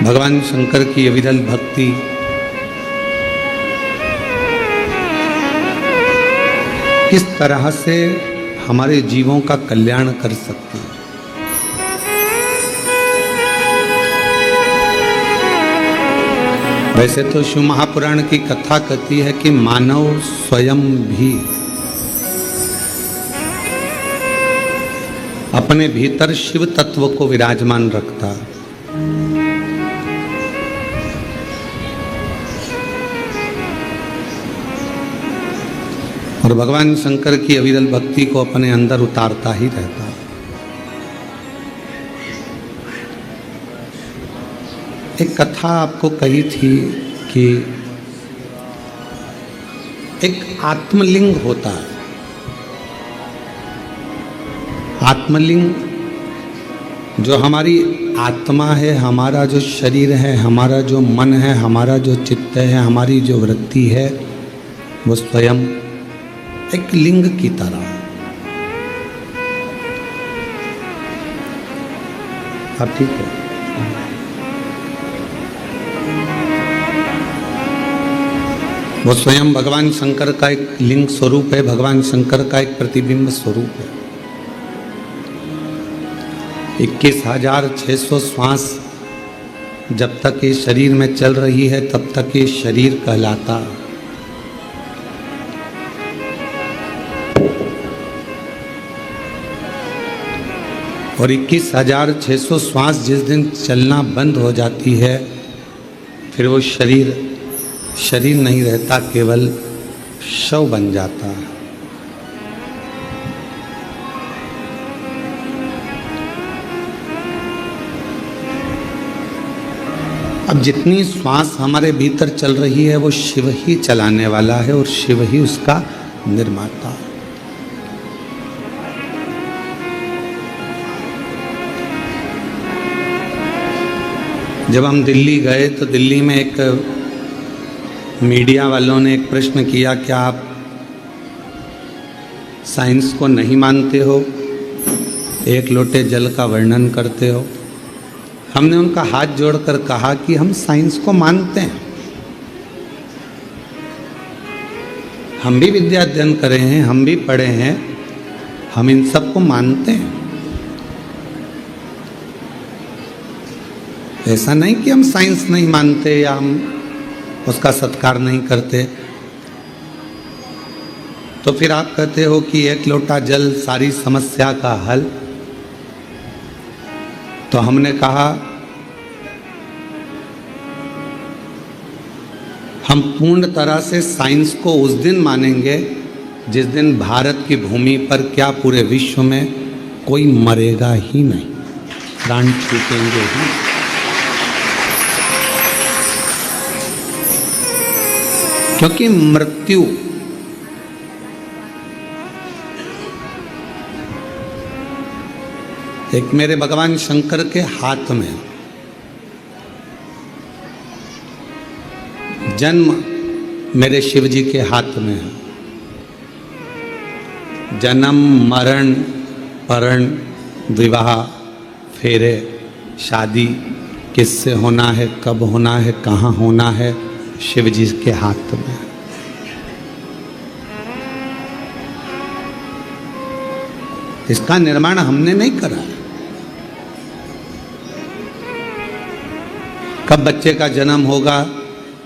भगवान शंकर की अविरल भक्ति किस तरह से हमारे जीवों का कल्याण कर सकती है। वैसे तो शिव महापुराण की कथा कहती है कि मानव स्वयं भी अपने भीतर शिव तत्व को विराजमान रखता है। और भगवान शंकर की अविरल भक्ति को अपने अंदर उतारता ही रहता है। एक कथा आपको कही थी कि एक आत्मलिंग होता है। आत्मलिंग जो हमारी आत्मा है, हमारा जो शरीर है, हमारा जो मन है, हमारा जो चित्त है, हमारी जो वृत्ति है, वो स्वयं एक लिंग की तरह है। अब ठीक है। वो स्वयं भगवान शंकर का एक लिंग स्वरूप है, भगवान शंकर का एक प्रतिबिंब स्वरूप है। 21,600 श्वास जब तक ये शरीर में चल रही है तब तक ये शरीर कहलाता। और 21,600 श्वास जिस दिन चलना बंद हो जाती है, फिर वो शरीर नहीं रहता, केवल शव बन जाता है। अब जितनी श्वास हमारे भीतर चल रही है वो शिव ही चलाने वाला है और शिव ही उसका निर्माता है। जब हम दिल्ली गए तो दिल्ली में एक मीडिया वालों ने एक प्रश्न किया, क्या आप साइंस को नहीं मानते हो, एक लोटे जल का वर्णन करते हो? हमने उनका हाथ जोड़कर कहा कि हम साइंस को मानते हैं, हम भी विद्या अध्ययन करे हैं, हम भी पढ़े हैं, हम इन सब को मानते हैं। ऐसा नहीं कि हम साइंस नहीं मानते या हम उसका सत्कार नहीं करते। तो फिर आप कहते हो कि एक लोटा जल सारी समस्या का हल। तो हमने कहा हम पूर्ण तरह से साइंस को उस दिन मानेंगे जिस दिन भारत की भूमि पर क्या पूरे विश्व में कोई मरेगा ही नहीं, प्राण छूटेंगे ही। क्योंकि मृत्यु एक मेरे भगवान शंकर के हाथ में, जन्म मेरे शिव जी के हाथ में है। जन्म, मरण, परण, विवाह, फेरे, शादी किससे होना है, कब होना है, कहाँ होना है, शिव जी के हाथ में। इसका निर्माण हमने नहीं करा है। कब बच्चे का जन्म होगा,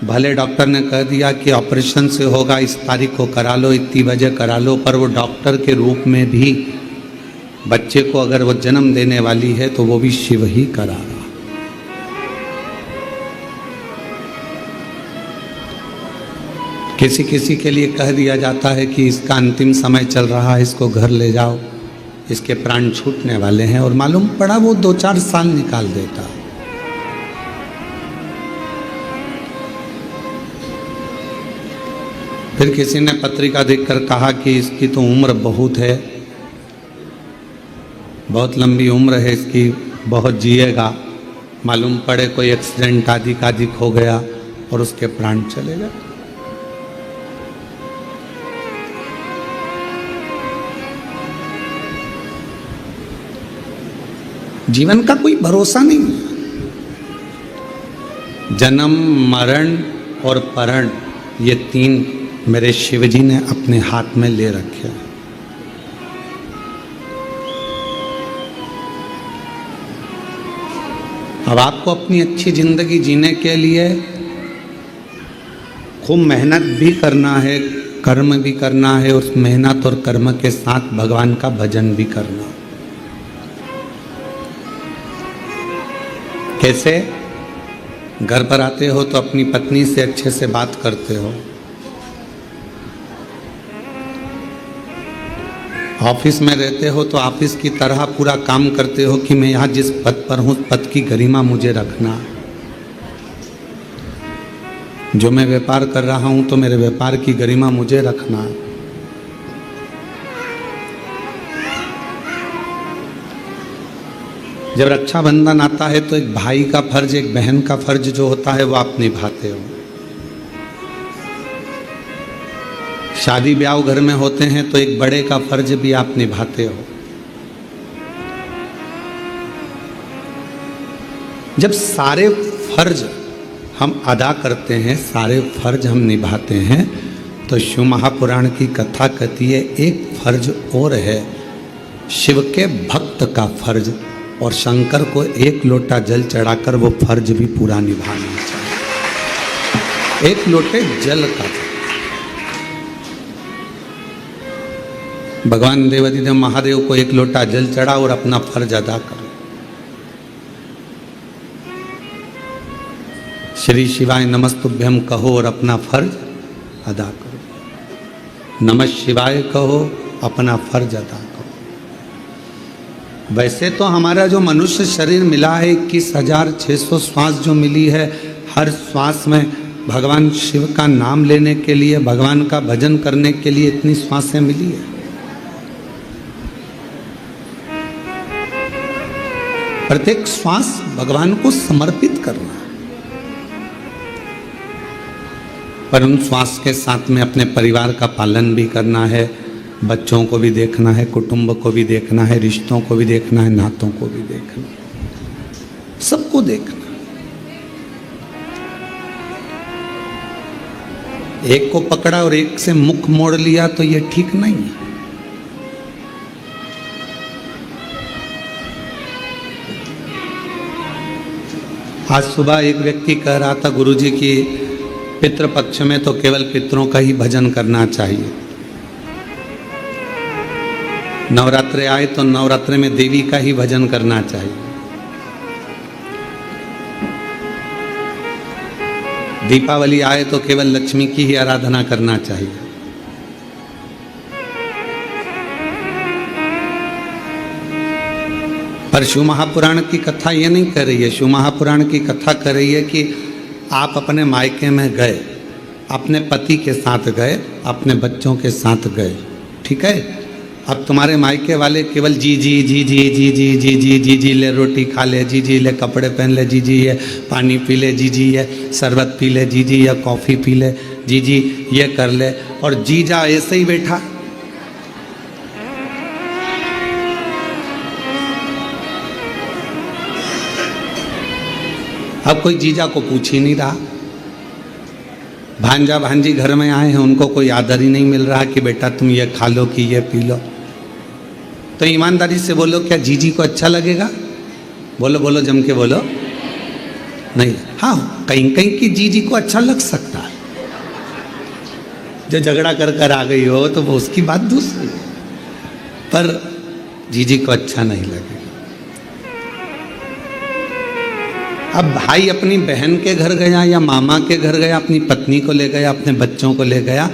भले डॉक्टर ने कह दिया कि ऑपरेशन से होगा, इस तारीख को करा लो, इतनी बजे करा लो, पर वो डॉक्टर के रूप में भी बच्चे को अगर वो जन्म देने वाली है तो वो भी शिव ही करागा। किसी किसी के लिए कह दिया जाता है कि इसका अंतिम समय चल रहा है, इसको घर ले जाओ, इसके प्राण छूटने वाले हैं, और मालूम पड़ा वो 2-4 साल निकाल देता। फिर किसी ने पत्रिका देखकर कहा कि इसकी तो उम्र बहुत है, बहुत लंबी उम्र है इसकी, बहुत जिएगा। मालूम पड़े कोई एक्सीडेंट आदि हो गया और उसके प्राण चले गए। जीवन का कोई भरोसा नहीं है। जन्म, मरण और परण, ये 3 मेरे शिव जी ने अपने हाथ में ले रखे हैं। अब आपको अपनी अच्छी जिंदगी जीने के लिए खूब मेहनत भी करना है, कर्म भी करना है, उस मेहनत और कर्म के साथ भगवान का भजन भी करना। कैसे? घर पर आते हो तो अपनी पत्नी से अच्छे से बात करते हो, ऑफिस में रहते हो तो ऑफिस की तरह पूरा काम करते हो कि मैं यहाँ जिस पद पर हूँ पद की गरिमा मुझे रखना। जो मैं व्यापार कर रहा हूँ तो मेरे व्यापार की गरिमा मुझे रखना। जब रक्षाबंधन आता है तो एक भाई का फर्ज, एक बहन का फर्ज जो होता है वो आप निभाते हो। शादी ब्याह घर में होते हैं तो एक बड़े का फर्ज भी आप निभाते हो। जब सारे फर्ज हम अदा करते हैं, सारे फर्ज हम निभाते हैं, तो शिव महापुराण की कथा कहती है एक फर्ज और है, शिव के भक्त का फर्ज, और शंकर को 1 लोटा जल चढ़ाकर वो फर्ज भी पूरा निभाना चाहिए। 1 लोटे जल का। भगवान देवाधिदेव महादेव को 1 लोटा जल चढ़ा और अपना फर्ज अदा करो। श्री शिवाय नमस्तुभ्यम कहो और अपना फर्ज अदा करो। नमः शिवाय कहो, अपना फर्ज अदा करो। वैसे तो हमारा जो मनुष्य शरीर मिला है 21,600 श्वास जो मिली है, हर श्वास में भगवान शिव का नाम लेने के लिए, भगवान का भजन करने के लिए इतनी श्वासें मिली है। प्रत्येक श्वास भगवान को समर्पित करना, पर उन श्वास के साथ में अपने परिवार का पालन भी करना है, बच्चों को भी देखना है, कुटुंब को भी देखना है, रिश्तों को भी देखना है, नातों को भी देखना, सबको देखना। एक को पकड़ा और एक से मुख मोड़ लिया तो ये ठीक नहीं है। आज सुबह एक व्यक्ति कह रहा था, गुरुजी की पितृपक्ष में तो केवल पितरों का ही भजन करना चाहिए, नवरात्रे आए तो नवरात्रे में देवी का ही भजन करना चाहिए, दीपावली आए तो केवल लक्ष्मी की ही आराधना करना चाहिए। पर शिव महापुराण की कथा ये नहीं कर रही है। शिव महापुराण की कथा कर रही है कि आप अपने मायके में गए, अपने पति के साथ गए, अपने बच्चों के साथ गए, ठीक है। अब तुम्हारे मायके वाले केवल जी जी जी जी जी जी जी जी जी जी ले रोटी खा ले, जी जी ले कपड़े पहन ले, जी जी ये पानी पी ले, जी जी ये शरबत पी ले, जी जी ये कॉफ़ी पी ले, जी जी ये कर ले, और जीजा ऐसे ही बैठा। अब कोई जीजा को पूछ ही नहीं रहा। भांजा भांजी घर में आए हैं, उनको कोई आदर ही नहीं मिल रहा कि बेटा तुम ये खा लो कि ये पी लो। तो ईमानदारी से बोलो, क्या जीजी को अच्छा लगेगा? बोलो बोलो, जम के बोलो। नहीं, हाँ कहीं कहीं की जीजी को अच्छा लग सकता है, जो झगड़ा कर कर आ गई हो तो वो उसकी बात दूसरी है, पर जीजी को अच्छा नहीं लगेगा। अब भाई अपनी बहन के घर गया या मामा के घर गया, अपनी पत्नी को ले गया, अपने बच्चों को ले गया,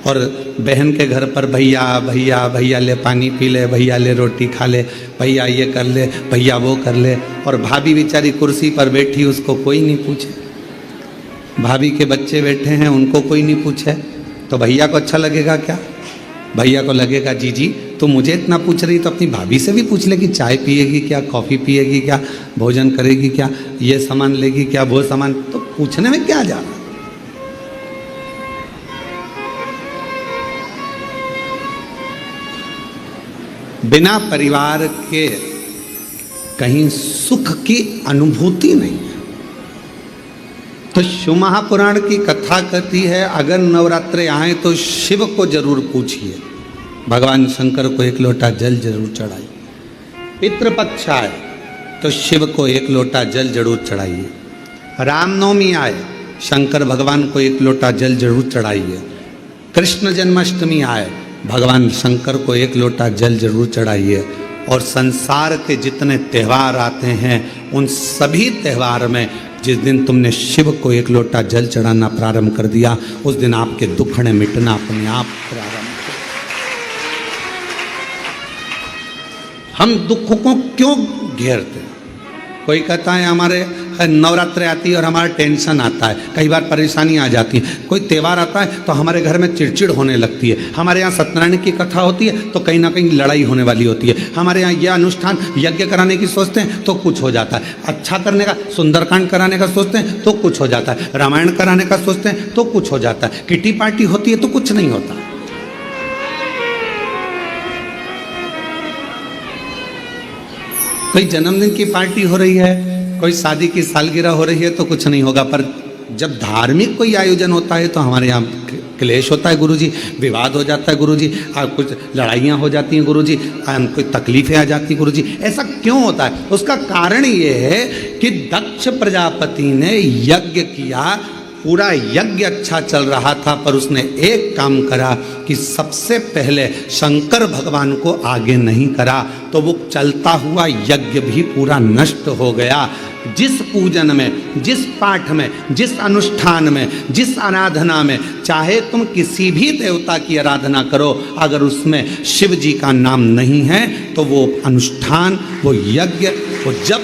और बहन के घर पर भैया भैया भैया ले पानी पी ले, भैया ले रोटी खा ले, भैया ये कर ले, भैया वो कर ले, और भाभी बेचारी कुर्सी पर बैठी, उसको कोई नहीं पूछे। भाभी के बच्चे बैठे हैं, उनको कोई नहीं पूछे, तो भैया को अच्छा लगेगा क्या? भैया को लगेगा जीजी तो मुझे इतना पूछ रही तो अपनी भाभी से भी पूछ ले कि चाय पिएगी क्या, कॉफ़ी पिएगी क्या, भोजन करेगी क्या, ये सामान लेगी क्या, वो सामान, तो पूछने में क्या जा रहा। बिना परिवार के कहीं सुख की अनुभूति नहीं है। तो शिव महापुराण की कथा कहती है अगर नवरात्रे आए तो शिव को जरूर पूछिए, भगवान शंकर को एक लोटा जल जरूर चढ़ाइए। पितृपक्ष आए तो शिव को एक लोटा जल जरूर चढ़ाइए। रामनवमी आए शंकर भगवान को एक लोटा जल जरूर चढ़ाइए। कृष्ण जन्माष्टमी आए भगवान शंकर को एक लोटा जल जरूर चढ़ाइए। और संसार के जितने त्यौहार आते हैं उन सभी त्यौहार में जिस दिन तुमने शिव को एक लोटा जल चढ़ाना प्रारंभ कर दिया उस दिन आपके दुखड़े मिटना अपने आप प्रारंभ हो। हम दुख को क्यों घेरते? कोई कहता है हमारे नवरात्रि आती है और हमारा टेंशन आता है, कई बार परेशानी आ जाती है। कोई त्यौहार आता है तो हमारे घर में चिड़चिड़ होने लगती है। हमारे यहाँ सत्यनारायण की कथा होती है तो कहीं ना कहीं लड़ाई होने वाली होती है। हमारे यहाँ यह अनुष्ठान यज्ञ कराने की सोचते हैं तो कुछ हो जाता है। अच्छा करने का, सुंदरकांड कराने का सोचते हैं तो कुछ हो जाता है। रामायण कराने का सोचते हैं तो कुछ हो जाता है। किटी पार्टी होती है तो कुछ नहीं होता। कोई जन्मदिन की पार्टी हो रही है, कोई शादी की सालगिरह हो रही है तो कुछ नहीं होगा। पर जब धार्मिक कोई आयोजन होता है तो हमारे यहाँ क्लेश होता है गुरुजी, विवाद हो जाता है गुरुजी, कुछ लड़ाइयाँ हो जाती हैं गुरुजी, कोई तकलीफें आ जाती हैं गुरुजी। ऐसा क्यों होता है? उसका कारण ये है कि दक्ष प्रजापति ने यज्ञ किया, पूरा यज्ञ अच्छा चल रहा था, पर उसने एक काम करा कि सबसे पहले शंकर भगवान को आगे नहीं करा तो वो चलता हुआ यज्ञ भी पूरा नष्ट हो गया। जिस पूजन में, जिस पाठ में, जिस अनुष्ठान में, जिस आराधना में, चाहे तुम किसी भी देवता की आराधना करो, अगर उसमें शिव जी का नाम नहीं है तो वो अनुष्ठान, वो यज्ञ, वो जप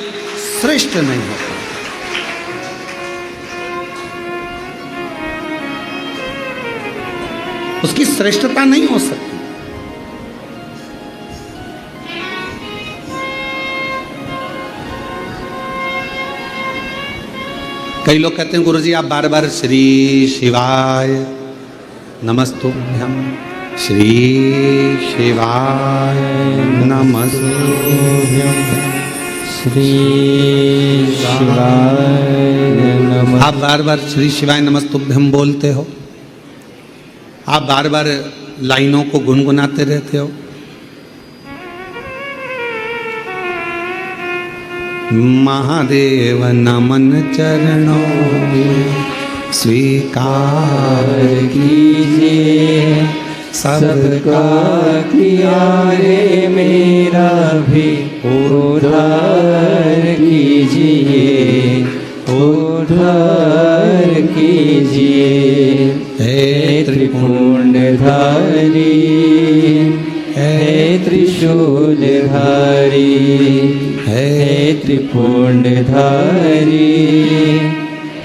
श्रेष्ठ नहीं होता। उसकी श्रेष्ठता नहीं हो सकती। कई लोग कहते हैं गुरुजी आप बार बार श्री शिवाय नमस्तुभ्यम, श्री शिवाय नमस्तुभ्यम, श्री शिवाय नमः। आप बार बार श्री शिवाय नमस्तुभ्यम बोलते हो, आप बार बार लाइनों को गुनगुनाते रहते हो। महादेव नमन चरणों में स्वीकार कीजिए, सबका किया रे मेरा भी उद्धार कीजिए, उद्धार कीजिए। हे त्रिपुंडधारी, हे त्रिशूलधारी, हे त्रिपुंडधारी,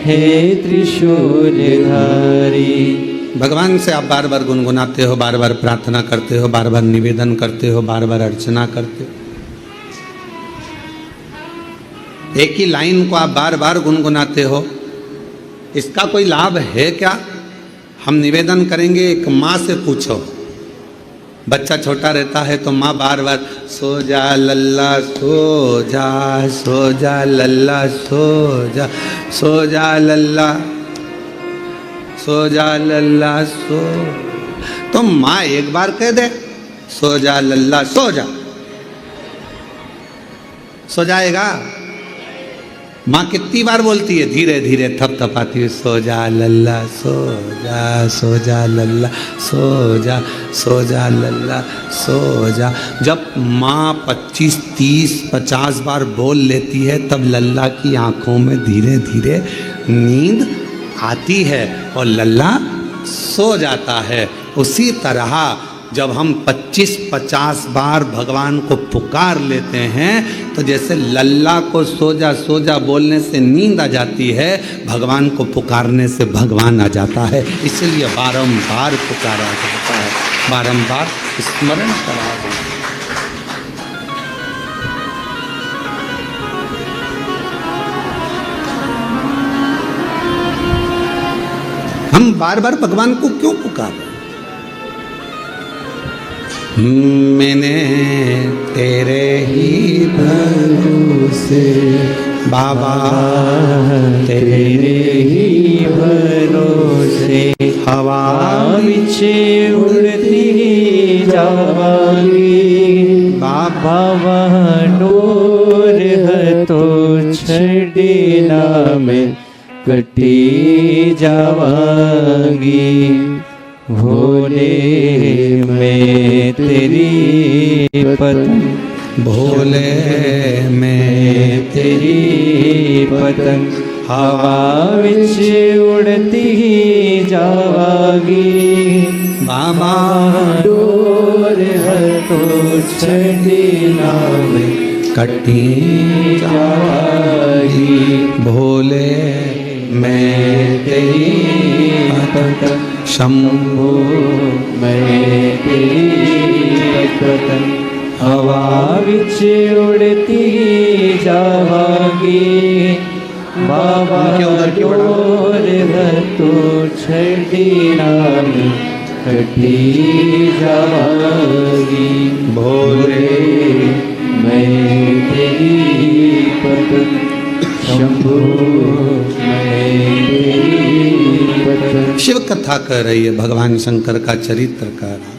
हे त्रिशूलधारी। भगवान से आप बार बार गुनगुनाते हो, बार बार प्रार्थना करते हो, बार बार निवेदन करते हो, बार बार अर्चना करते हो। एक ही लाइन को आप बार बार गुनगुनाते हो, इसका कोई लाभ है क्या? हम निवेदन करेंगे, एक माँ से पूछो, बच्चा छोटा रहता है तो माँ बार बार सो जा लल्ला सो जा, सो जा लल्ला सो जा, सो जा लल्ला, सो जा लल्ला सो। तो माँ एक बार कह दे सो जा लल्ला सो जा, सो जाएगा? माँ कितनी बार बोलती है? धीरे धीरे थपथपाती है, सो जा लल्ला सो जा, सो जा लल्ला सो जा, सो जा लल्ला सो जा। जब माँ 25, 30, 50 बार बोल लेती है तब लल्ला की आंखों में धीरे धीरे नींद आती है और लल्ला सो जाता है। उसी तरह जब हम 25-50 बार भगवान को पुकार लेते हैं तो जैसे लल्ला को सो जा बोलने से नींद आ जाती है, भगवान को पुकारने से भगवान आ जाता है। इसलिए बारंबार पुकारा जाता है, बारंबार स्मरण करा जाता है। हम बार बार भगवान को क्यों पुकारें? मैंने तेरे ही भरोसे बाबा, तेरे ही उड़ती जावांगी बाबा वहाँ डोर है तो छड़ीना में कटी जावांगी भोले मैं तेरी पतंग भोले मैं तेरी पतंग हवा विच उड़ती जावागी बाबा डोर है तो छड़ीना में कटी जावागी भोले मैं तेरी पतंग शंभो मैं तेरी पतंग हवा विच उड़ती जावागी बाबा डोर है तो छड़ीना में कटी जावागी भोले मैं तेरी पतंग शंभो मैं तेरी पतंग। शिव कथा कह रही है, भगवान शंकर का चरित्र कह रहा,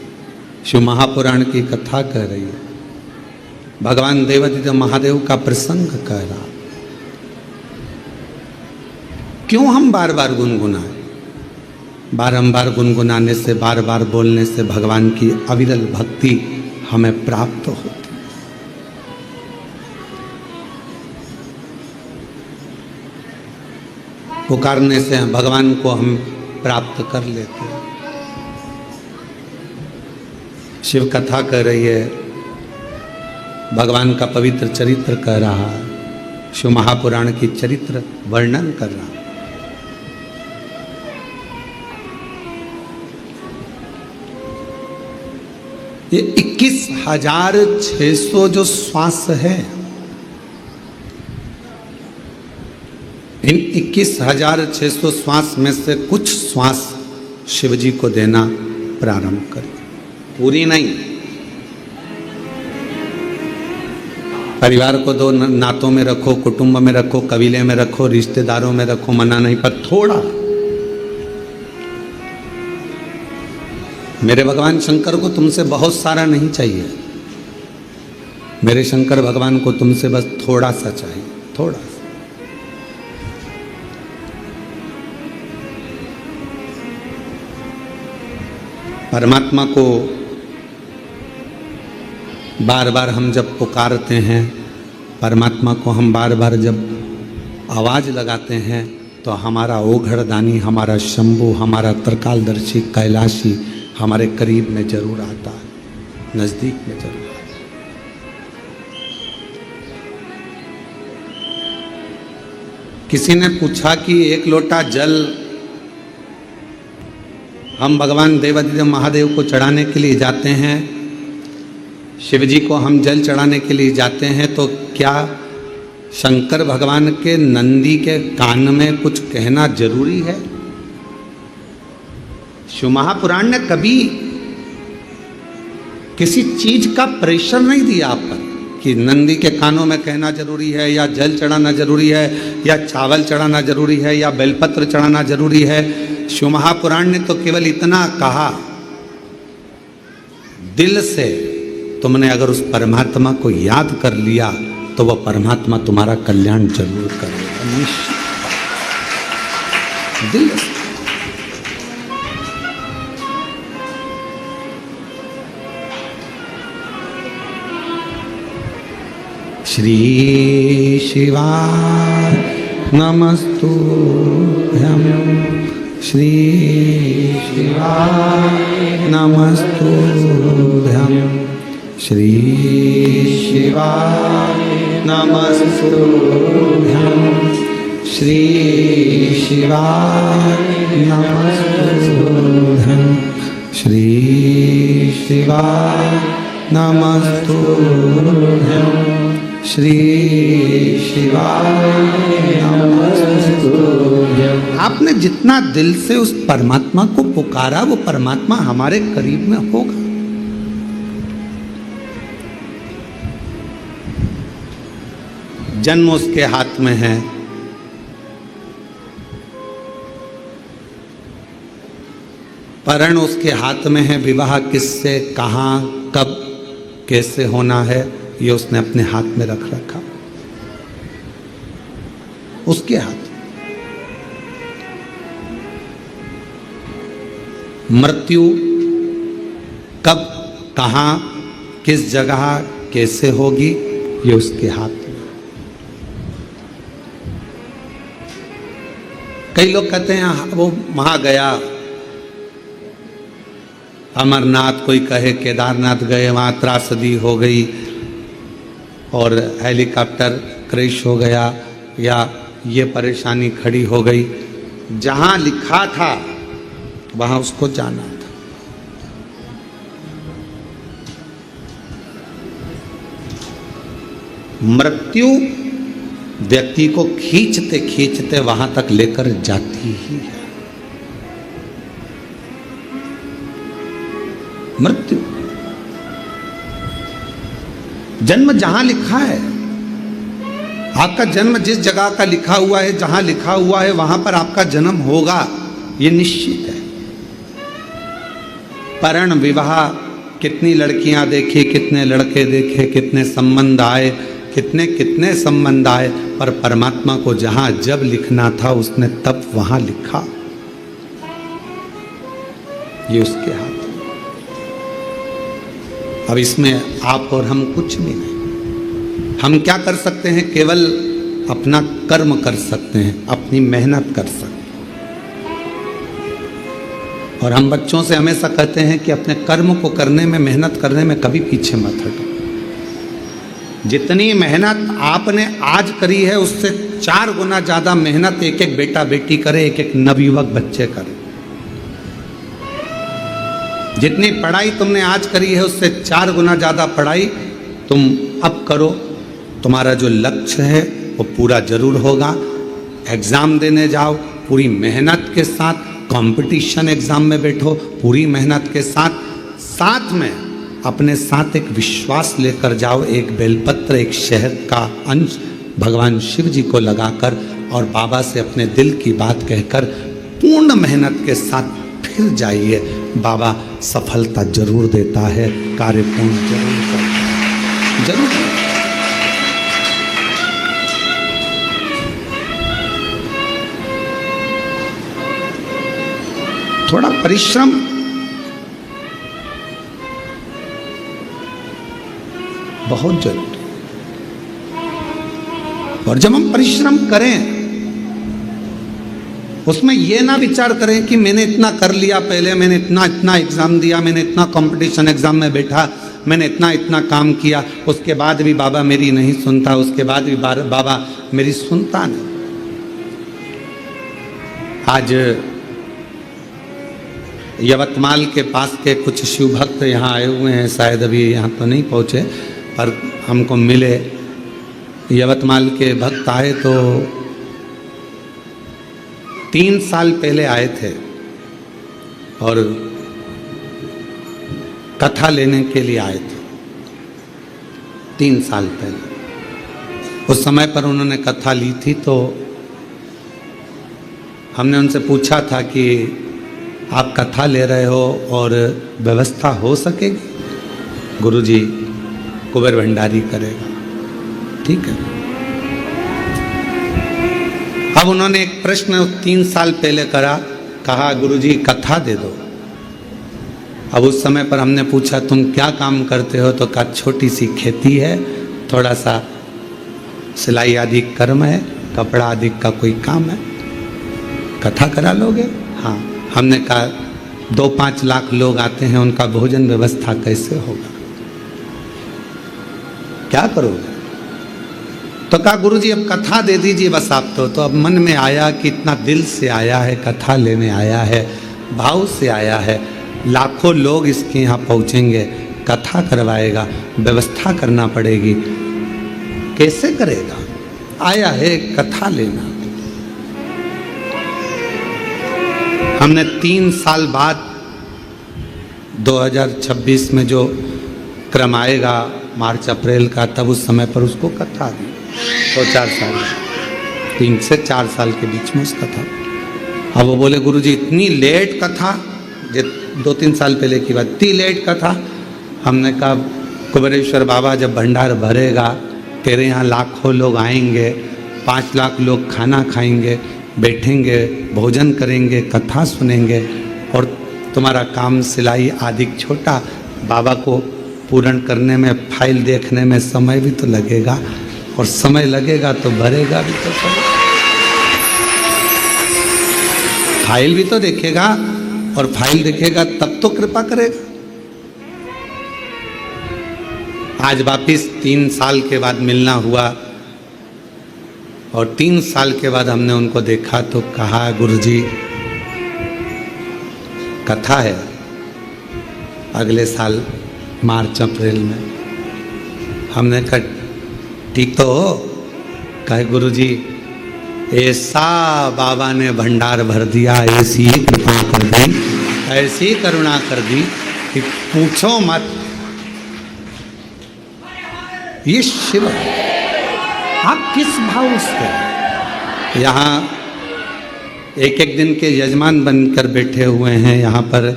शिव महापुराण की कथा कह रही है, भगवान देवादिदेव महादेव का प्रसंग कह रहा। क्यों हम बार बार गुनगुनाएं? बारंबार गुनगुनाने से, बार बार बोलने से भगवान की अविरल भक्ति हमें प्राप्त होती। पुकारने से भगवान को हम प्राप्त कर लेते हैं। शिव कथा कह रही है, भगवान का पवित्र चरित्र कह रहा है, शिव महापुराण की चरित्र वर्णन कर रहा। ये 21,600 जो श्वास है, इन 21,600 श्वास में से कुछ श्वास शिव जी को देना प्रारंभ करें, पूरी नहीं। परिवार को दो, नातों में रखो, कुटुंब में रखो, कबीले में रखो, रिश्तेदारों में रखो, मना नहीं, पर थोड़ा। मेरे भगवान शंकर को तुमसे बहुत सारा नहीं चाहिए, मेरे शंकर भगवान को तुमसे बस थोड़ा सा चाहिए, थोड़ा सा। परमात्मा को बार बार हम जब पुकारते हैं, परमात्मा को हम बार बार जब आवाज़ लगाते हैं, तो हमारा ओघड़दानी, हमारा शंभु, हमारा त्रिकालदर्शी कैलाशी हमारे करीब में जरूर आता है, नज़दीक में जरूर आता है। किसी ने पूछा कि एक लोटा जल हम भगवान देवादिदेव महादेव को चढ़ाने के लिए जाते हैं, शिव जी को हम जल चढ़ाने के लिए जाते हैं, तो क्या शंकर भगवान के नंदी के कान में कुछ कहना जरूरी है? शिव महापुराण ने कभी किसी चीज का प्रेशर नहीं दिया आप पर कि नंदी के कानों में कहना जरूरी है, या जल चढ़ाना जरूरी है, या चावल चढ़ाना जरूरी है, या बेलपत्र चढ़ाना जरूरी है। शिव महापुराण ने तो केवल इतना कहा, दिल से तुमने अगर उस परमात्मा को याद कर लिया तो वह परमात्मा तुम्हारा कल्याण जरूर करेगा, निश्चित। दिल से। श्री शिवाय नमस्तुभ्यं, श्री शिवाय नमस्तुभ्यं, श्री शिवाय नमस्तुभ्यं, श्री शिवाय नमस्तुभ्यं, श्री शिवाय नमस्तुभ्यं, श्री शिवाय नमस्तुभ्यं। आपने जितना दिल से उस परमात्मा को पुकारा, वो परमात्मा हमारे करीब में होगा। जन्म उसके हाथ में है, परण उसके हाथ में है, विवाह किससे, कहाँ, कब, कैसे होना है, ये उसने अपने हाथ में रख रखा, उसके हाथ। मृत्यु कब, कहाँ, किस जगह, कैसे होगी, ये उसके हाथ में। कई लोग कहते हैं वो वहां गया, अमरनाथ, कोई कहे केदारनाथ गए, वहां त्रासदी हो गई और हेलीकॉप्टर क्रैश हो गया या ये परेशानी खड़ी हो गई। जहां लिखा था वहां उसको जाना था। मृत्यु व्यक्ति को खींचते खींचते वहां तक लेकर जाती ही है। मृत्यु, जन्म जहां लिखा है, आपका जन्म जिस जगह का लिखा हुआ है, जहां लिखा हुआ है वहां पर आपका जन्म होगा, ये निश्चित है। परण विवाह, कितनी लड़कियां देखी, कितने लड़के देखे, कितने संबंध आए, कितने कितने संबंध आए, पर परमात्मा को जहां जब लिखना था उसने तब वहां लिखा। ये उसके हाथ। अब इसमें आप और हम कुछ भी नहीं। हम क्या कर सकते हैं? केवल अपना कर्म कर सकते हैं, अपनी मेहनत कर सकते हैं। और हम बच्चों से हमेशा कहते हैं कि अपने कर्म को करने में, मेहनत करने में कभी पीछे मत हटो। जितनी मेहनत आपने आज करी है उससे 4 गुना ज्यादा मेहनत एक एक बेटा बेटी करे, एक एक नवयुवक बच्चे करे। जितनी पढ़ाई तुमने आज करी है उससे 4 गुना ज्यादा पढ़ाई तुम अब करो। तुम्हारा जो लक्ष्य है वो पूरा जरूर होगा। एग्जाम देने जाओ पूरी मेहनत के साथ, कंपटीशन एग्जाम में बैठो पूरी मेहनत के साथ, साथ में अपने साथ एक विश्वास लेकर जाओ, एक बेलपत्र, एक शहद का अंश भगवान शिव जी को लगाकर और बाबा से अपने दिल की बात कहकर पूर्ण मेहनत के साथ फिर जाइए। बाबा सफलता जरूर देता है, कार्य पूर्ण जरूर करता है, जरूर। थोड़ा परिश्रम, बहुत जरूरी। और जब हम परिश्रम करें उसमें यह ना विचार करें कि मैंने इतना कर लिया पहले, मैंने इतना एग्जाम दिया, मैंने इतना कंपटीशन एग्जाम में बैठा, मैंने इतना काम किया, उसके बाद भी बाबा मेरी नहीं सुनता, उसके बाद भी बाबा मेरी सुनता नहीं। आज यवतमाल के पास के कुछ शिव भक्त यहाँ आए हुए हैं, शायद अभी यहाँ तो नहीं पहुँचे पर हमको मिले। यवतमाल के भक्त आए तो 3 साल पहले आए थे और कथा लेने के लिए आए थे। 3 साल पहले उस समय पर उन्होंने कथा ली थी, तो हमने उनसे पूछा था कि आप कथा ले रहे हो और व्यवस्था हो सकेगी? गुरुजी कुबेर भंडारी करेगा, ठीक है। अब उन्होंने एक प्रश्न 3 साल पहले करा, कहा गुरुजी कथा दे दो। अब उस समय पर हमने पूछा तुम क्या काम करते हो? तो कहा छोटी सी खेती है, थोड़ा सा सिलाई आदि कर्म है, कपड़ा आदि का कोई काम है, कथा करा लोगे? हाँ। हमने कहा 2-5 लाख लोग आते हैं, उनका भोजन व्यवस्था कैसे होगा, क्या करोगे? तो कहा गुरुजी अब कथा दे दीजिए बस आप तो अब मन में आया कि इतना दिल से आया है, कथा लेने आया है, भाव से आया है, लाखों लोग इसके यहाँ पहुँचेंगे, कथा करवाएगा, व्यवस्था करना पड़ेगी, कैसे करेगा? आया है कथा लेना। हमने 3 साल बाद 2026 में जो क्रम आएगा मार्च अप्रैल का, तब उस समय पर उसको कथा दी। तो 4 साल, 3 से 4 साल के बीच में उस कथा। अब वो बोले गुरुजी इतनी लेट कथा, ये 2-3 साल पहले की बात, ती लेट का था। हमने कहा कुबेरेश्वर बाबा जब भंडार भरेगा तेरे यहाँ लाखों लोग आएंगे, 5 लाख लोग खाना खाएंगे, बैठेंगे, भोजन करेंगे, कथा सुनेंगे और तुम्हारा काम सिलाई आदि छोटा, बाबा को पूर्ण करने में, फाइल देखने में समय भी तो लगेगा और समय लगेगा तो भरेगा भी तो समय। फाइल भी तो देखेगा और फाइल देखेगा तब तो कृपा करेगा। आज वापिस 3 साल के बाद मिलना हुआ और 3 साल के बाद हमने उनको देखा तो कहा गुरुजी कथा है अगले साल मार्च अप्रैल में। हमने कहा ठीक तो हो? कहे गुरुजी ऐसा बाबा ने भंडार भर दिया, ऐसी कृपा कर दी, ऐसी करुणा कर दी कि पूछो मत। ये शिव आप किस भाव से यहाँ एक दिन के यजमान बनकर बैठे हुए हैं। यहाँ पर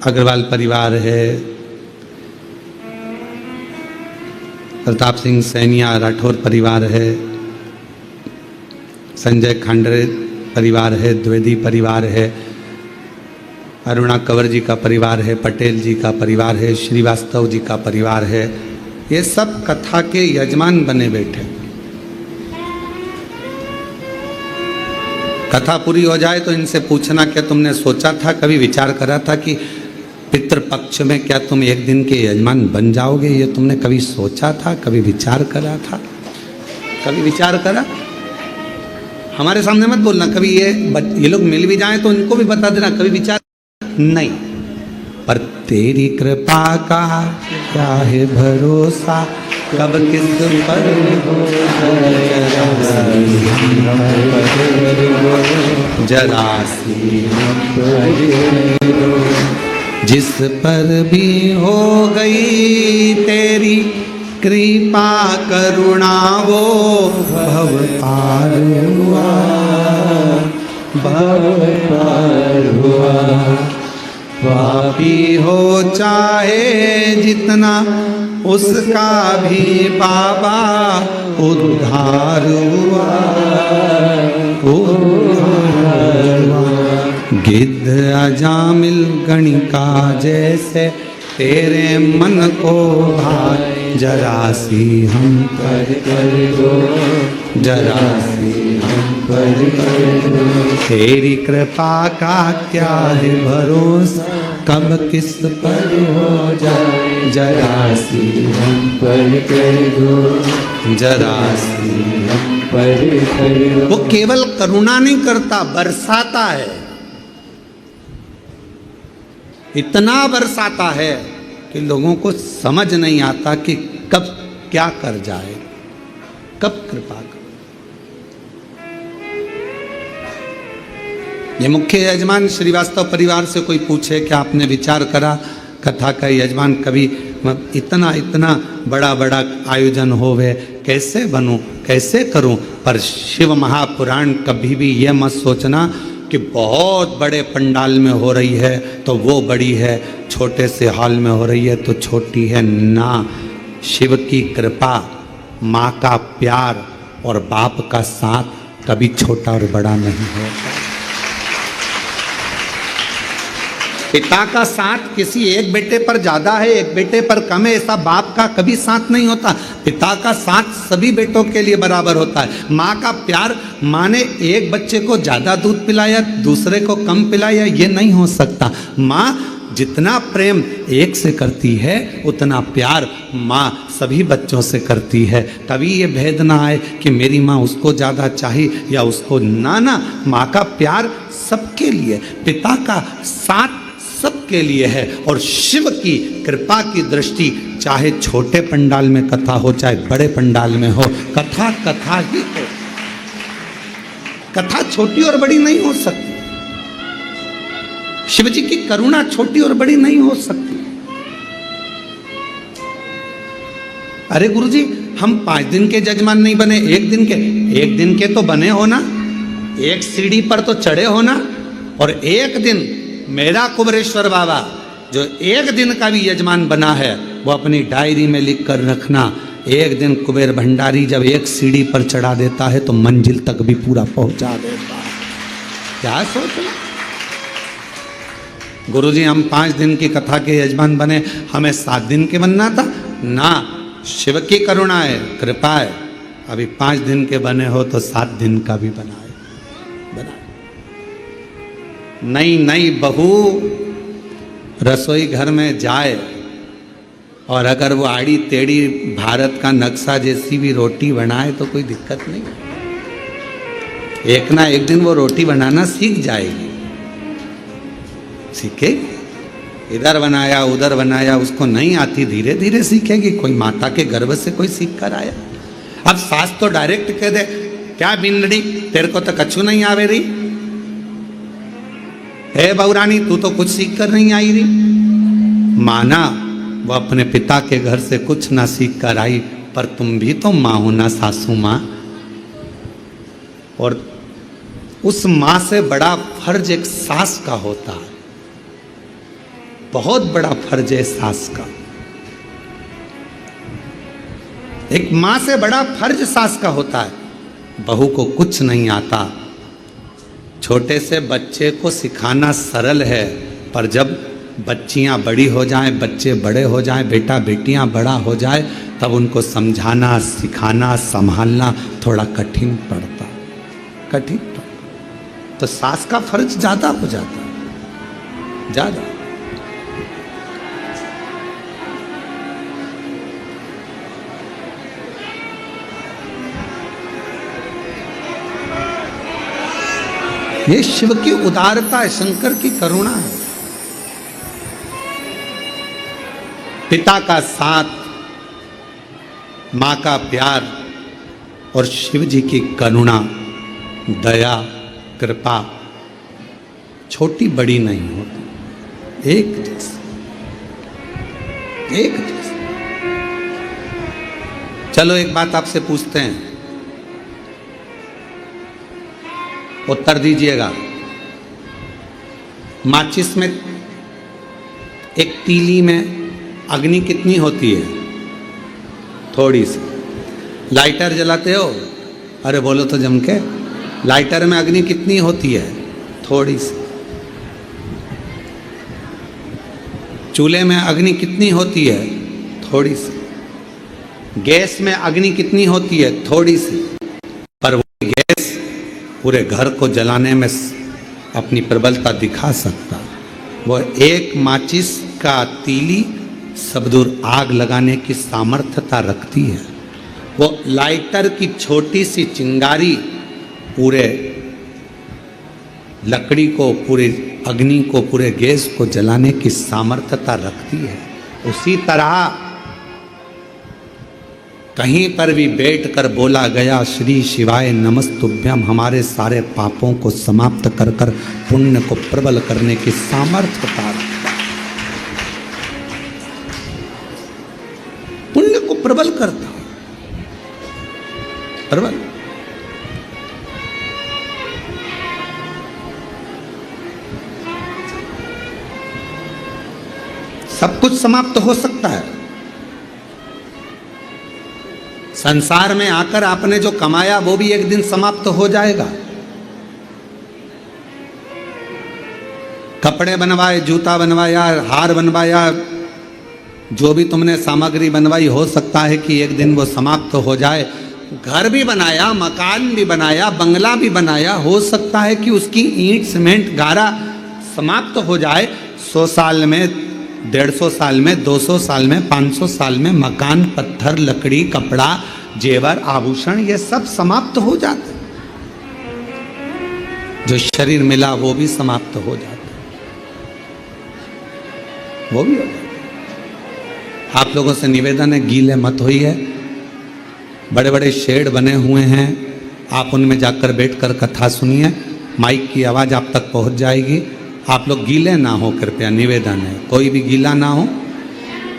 अग्रवाल परिवार है, प्रताप सिंह सैनिया राठौर परिवार है, संजय खांडरे परिवार है, द्विवेदी परिवार है, अरुणा कंवर जी का परिवार है, पटेल जी का परिवार है, श्रीवास्तव जी का परिवार है। ये सब कथा के यजमान बने बैठे। कथा पूरी हो जाए तो इनसे पूछना क्या तुमने सोचा था, कभी विचार करा था कि पितृपक्ष में क्या तुम एक दिन के यजमान बन जाओगे? ये तुमने कभी सोचा था, कभी विचार करा था? कभी विचार करा? हमारे सामने मत बोलना। कभी ये लोग मिल भी जाएं तो इनको भी बता देना, कभी विचार नहीं। पर तेरी कृपा का क्या है भरोसा, कब किस पर जरा सी जिस पर भी हो गई तेरी कृपा करुणा वो भव पार हुआ, भव पार हुआ। पापी हो चाहे जितना उसका भी बाबा उद्धार हुआ, उद्धार हुआ। गिद्ध अजामिल गणिका जैसे तेरे मन को भाए, जरा सी हम पर कर दो, जरा सी हम पर कर दो। तेरी कृपा का क्या है भरोसा, कब किस पर हो जाए, जरा सी हम पर कर दो, जरा सी हम पर कर दो। वो केवल करुणा नहीं करता, बरसाता है। इतना बरसाता है कि लोगों को समझ नहीं आता कि कब क्या कर जाए, कब कृपा कर। ये मुख्य यजमान श्रीवास्तव परिवार से कोई पूछे कि आपने विचार करा कथा का यजमान कभी इतना बड़ा बड़ा आयोजन होवे, कैसे बनूं, कैसे करूं? पर शिव महापुराण कभी भी ये मत सोचना कि बहुत बड़े पंडाल में हो रही है तो वो बड़ी है, छोटे से हॉल में हो रही है तो छोटी है ना। शिव की कृपा, माँ का प्यार और बाप का साथ कभी छोटा और बड़ा नहीं होता। पिता का साथ किसी एक बेटे पर ज्यादा है, एक बेटे पर कम है, ऐसा बाप का कभी साथ नहीं होता। पिता का साथ सभी बेटों के लिए बराबर होता है। माँ का प्यार, माँ ने एक बच्चे को ज्यादा दूध पिलाया, दूसरे को कम पिलाया, ये नहीं हो सकता। माँ जितना प्रेम एक से करती है उतना प्यार माँ सभी बच्चों से करती है। कभी ये भेद ना आए कि मेरी माँ उसको ज़्यादा चाहिए या उसको ना। माँ का प्यार सबके लिए, पिता का साथ सबके लिए है। और शिव की कृपा की दृष्टि चाहे छोटे पंडाल में कथा हो चाहे बड़े पंडाल में हो, कथा कथा ही हो। कथा छोटी और बड़ी नहीं हो सकती। शिव जी की करुणा छोटी और बड़ी नहीं हो सकती। अरे गुरुजी, हम 5 दिन के जजमान नहीं बने, 1 दिन के तो बने हो ना, एक सीढ़ी पर तो चढ़े हो ना। और एक दिन मेरा कुबेरेश्वर बाबा जो एक दिन का भी यजमान बना है वो अपनी डायरी में लिख कर रखना, एक दिन कुबेर भंडारी जब एक सीढ़ी पर चढ़ा देता है तो मंजिल तक भी पूरा पहुंचा देता है। क्या सोचना। गुरुजी हम 5 दिन की कथा के यजमान बने, हमें 7 दिन के बनना था ना। शिव की करुणा है, कृपा है, अभी 5 दिन के बने हो तो 7 दिन का भी बनाए। नई नई बहू रसोई घर में जाए और अगर वो आड़ी टेढ़ी भारत का नक्शा जैसी भी रोटी बनाए तो कोई दिक्कत नहीं, एक ना एक दिन वो रोटी बनाना सीख जाएगी, सीखेगी। इधर बनाया उधर बनाया उसको नहीं आती, धीरे धीरे सीखेगी। कोई माता के गर्भ से कोई सीख कर आया। अब सास तो डायरेक्ट कह दे क्या बिंदड़ी तेरे को तो कछु नहीं आवे रही, हे बहुरानी तू तो कुछ सीख कर नहीं आई रही। माना वो अपने पिता के घर से कुछ ना सीख कर आई, पर तुम भी तो माँ हो ना सासू माँ। और उस माँ से बड़ा फर्ज एक सास का होता है, बहुत बड़ा फर्ज है सास का। एक माँ से बड़ा फर्ज सास का होता है। बहू को कुछ नहीं आता, छोटे से बच्चे को सिखाना सरल है, पर जब बच्चियां बड़ी हो जाएं, बच्चे बड़े हो जाएं, बेटा बेटियां बड़ा हो जाए, तब उनको समझाना सिखाना संभालना थोड़ा कठिन पड़ता, कठिन पड़ता। तो सास का फर्ज ज्यादा हो जाता, ज्यादा। ये शिव की उदारता है, शंकर की करुणा है। पिता का साथ, मां का प्यार और शिव जी की करुणा, दया, कृपा छोटी बड़ी नहीं होती, एक जैसी, एक जैसी। चलो एक बात आपसे पूछते हैं, उत्तर दीजिएगा। माचिस में एक तीली में अग्नि कितनी होती है? थोड़ी सी। लाइटर जलाते हो, अरे बोलो तो जम के, लाइटर में अग्नि कितनी होती है? थोड़ी सी। चूल्हे में अग्नि कितनी होती है? थोड़ी सी। गैस में अग्नि कितनी होती है? थोड़ी सी। पर वो गैस पूरे घर को जलाने में अपनी प्रबलता दिखा सकता। वो एक माचिस का तीली सब दूर आग लगाने की सामर्थ्यता रखती है। वो लाइटर की छोटी सी चिंगारी पूरे लकड़ी को, पूरे अग्नि को, पूरे गैस को जलाने की सामर्थ्यता रखती है। उसी तरह कहीं पर भी बैठकर बोला गया श्री शिवाय नमस्तुभ्यम, हमारे सारे पापों को समाप्त कर कर पुण्य को प्रबल करने की सामर्थ्यता रखता है, पुण्य को प्रबल करता है, प्रबल। सब कुछ समाप्त हो सकता है। संसार में आकर आपने जो कमाया वो भी एक दिन समाप्त हो जाएगा। कपड़े बनवाए, जूता बनवाया, हार बनवाया, जो भी तुमने सामग्री बनवाई, हो सकता है कि एक दिन वो समाप्त हो जाए। घर भी बनाया, मकान भी बनाया, बंगला भी बनाया, हो सकता है कि उसकी ईंट, सीमेंट, गारा समाप्त हो जाए। 100 साल में, 150 साल में, 200 साल में, 500 साल में मकान, पत्थर, लकड़ी, कपड़ा, जेवर, आभूषण, ये सब समाप्त हो जाते। जो शरीर मिला वो भी समाप्त हो जाता, वो भी हो जाता। आप लोगों से निवेदन है, गीले मत होइए। बड़े बड़े शेड बने हुए हैं, आप उनमें जाकर बैठकर कथा सुनिए, माइक की आवाज़ आप तक पहुंच जाएगी। आप लोग गीले ना हो, कृपया निवेदन है, कोई भी गीला ना हो।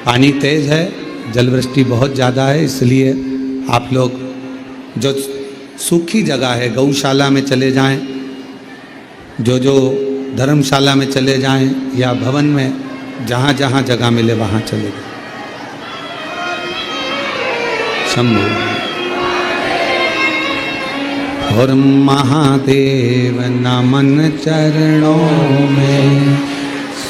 पानी तेज है, जलवृष्टि बहुत ज़्यादा है, इसलिए आप लोग जो सूखी जगह है, गौशाला में चले जाएं। जो धर्मशाला में चले जाएं या भवन में, जहाँ जहाँ जगह मिले वहाँ चले जाएं। शंभु। और महादेव नमन चरणों में,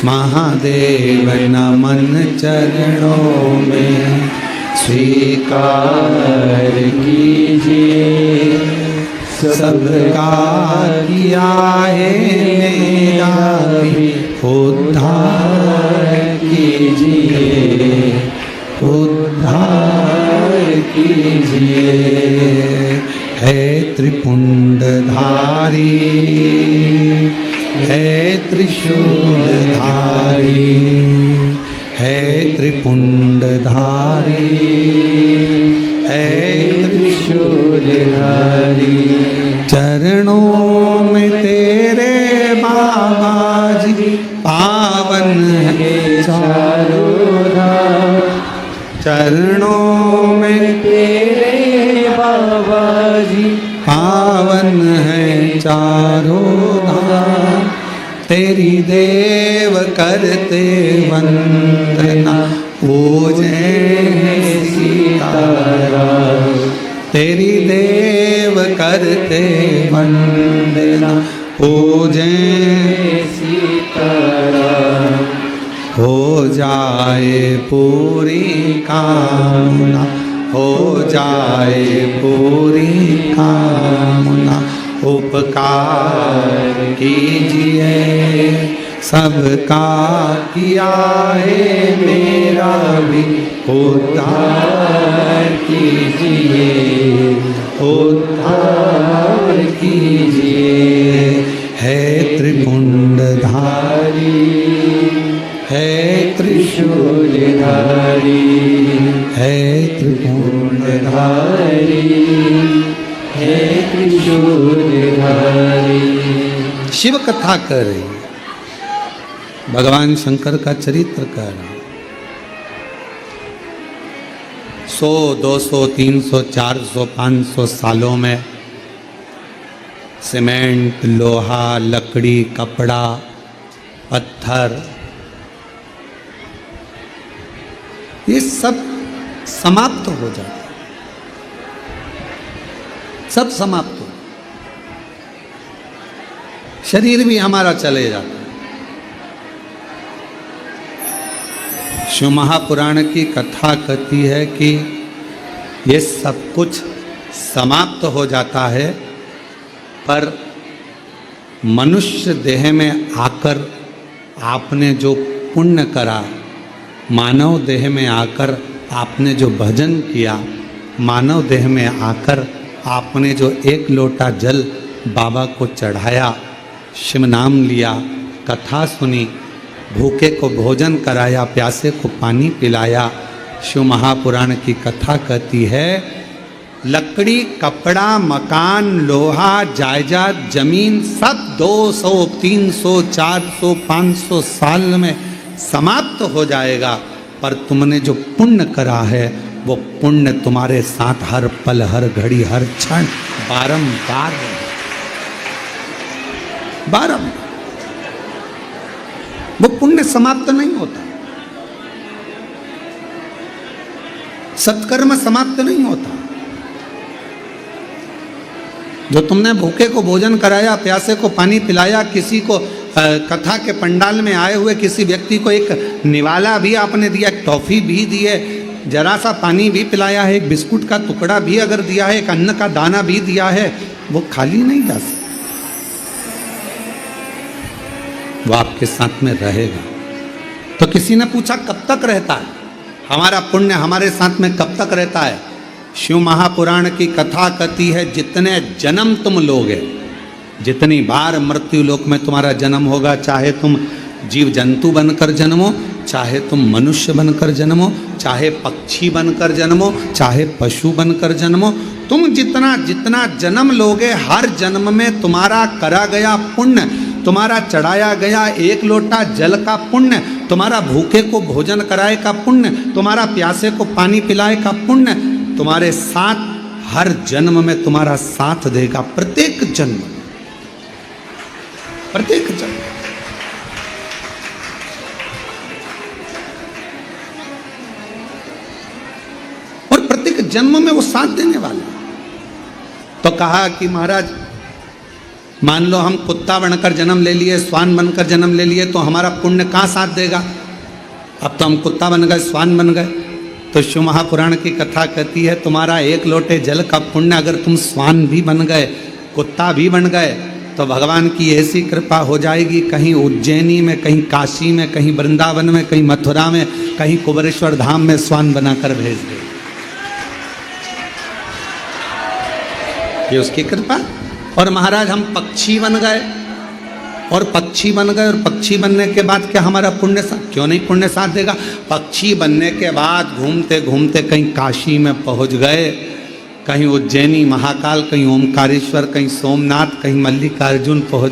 महादेव नमन चरणों में, स्वीकार कीजिए सबका किया है मेरा भी उद्धार कीजिए, उद्धार कीजिए। है त्रिपुंडधारी, है त्रिशूलधारी, है त्रिपुंडधारी, है त्रिशूलधारी। चरणों में तेरे बाबा जी पावन है चारों धाम, चरणों में तेरे बाबा जी पावन है चारों धाम। तेरी देव करते वंदना पूजे सीताराम, तेरी देव करते वंदना पूजे सीताराम। हो जाए पूरी कामना, हो जाए पूरी कामना। उपकार कीजिए सबका किया है मेरा भी उद्धार कीजिए, उद्धार कीजिए। है त्रिपुंडधारी, है त्रिशूलधारी, है त्रिपुंडधारी, है त्रिशूलधारी। शिव कथा कर रही है, भगवान शंकर का चरित्र कर रहा है। 100, 200, 300, 400, 500 सालों में सीमेंट, लोहा, लकड़ी, कपड़ा, पत्थर, ये सब समाप्त हो जाता, सब समाप्त हो, शरीर भी हमारा चले जाता है। शिव महापुराण की कथा कहती है कि ये सब कुछ समाप्त हो जाता है, पर मनुष्य देह में आकर आपने जो पुण्य करा, मानव देह में आकर आपने जो भजन किया, मानव देह में आकर आपने जो एक लोटा जल बाबा को चढ़ाया, शिव नाम लिया, कथा सुनी, भूखे को भोजन कराया, प्यासे को पानी पिलाया। शिव महापुराण की कथा कहती है लकड़ी, कपड़ा, मकान, लोहा, जायदाद, जमीन सब 200, 300, 400, 500 साल में समाप्त हो जाएगा, पर तुमने जो पुण्य करा है वो पुण्य तुम्हारे साथ हर पल, हर घड़ी, हर क्षण बारंबार बारंबार। वो पुण्य समाप्त नहीं होता, सत्कर्म समाप्त नहीं होता। जो तुमने भूखे को भोजन कराया, प्यासे को पानी पिलाया, किसी को कथा के पंडाल में आए हुए किसी व्यक्ति को एक निवाला भी आपने दिया, एक टॉफी भी दी है, जरा सा पानी भी पिलाया है, एक बिस्कुट का टुकड़ा भी अगर दिया है, एक अन्न का दाना भी दिया है, वो खाली नहीं जा सकता, वो आपके साथ में रहेगा। तो किसी ने पूछा कब तक रहता है हमारा पुण्य, हमारे साथ में कब तक रहता है? शिव महापुराण की कथा कहती है जितने जन्म तुम लोगे, जितनी बार मृत्यु लोक में तुम्हारा जन्म होगा, चाहे तुम जीव जंतु बनकर जन्मो, चाहे तुम मनुष्य बनकर जन्मो, चाहे पक्षी बनकर जन्मो, चाहे पशु बनकर जन्मो, तुम जितना जितना जन्म लोगे, हर जन्म में तुम्हारा करा गया पुण्य, तुम्हारा चढ़ाया गया एक लोटा जल का पुण्य, तुम्हारा भूखे को भोजन कराए का पुण्य, तुम्हारा प्यासे को पानी पिलाए का पुण्य तुम्हारे साथ हर जन्म में तुम्हारा साथ देगा, प्रत्येक जन्म, प्रत्येक जन्म। जन्म में वो साथ देने वाले। तो कहा कि महाराज मान लो हम कुत्ता बनकर जन्म ले लिए, श्वान बनकर जन्म ले लिए, तो हमारा पुण्य कहाँ साथ देगा? अब तो हम कुत्ता बन गए, श्वान बन गए। तो शिव महापुराण की कथा कहती है तुम्हारा एक लोटे जल का पुण्य अगर तुम श्वान भी बन गए, कुत्ता भी बन गए, तो भगवान की ऐसी कृपा हो जाएगी, कहीं उज्जैनी में, कहीं काशी में, कहीं वृंदावन में, कहीं मथुरा में, कहीं कुबेरेश्वर धाम में श्वान बनाकर भेज दे। ये उसकी कृपा। और महाराज हम पक्षी बन गए, और पक्षी बन गए, और पक्षी बनने के बाद क्या हमारा पुण्य साथ, क्यों नहीं पुण्य साथ देगा? पक्षी बनने के बाद घूमते घूमते कहीं काशी में पहुंच गए, कहीं उज्जैनी महाकाल, कहीं ओमकारेश्वर, कहीं सोमनाथ, कहीं मल्लिकार्जुन पहुंच गए।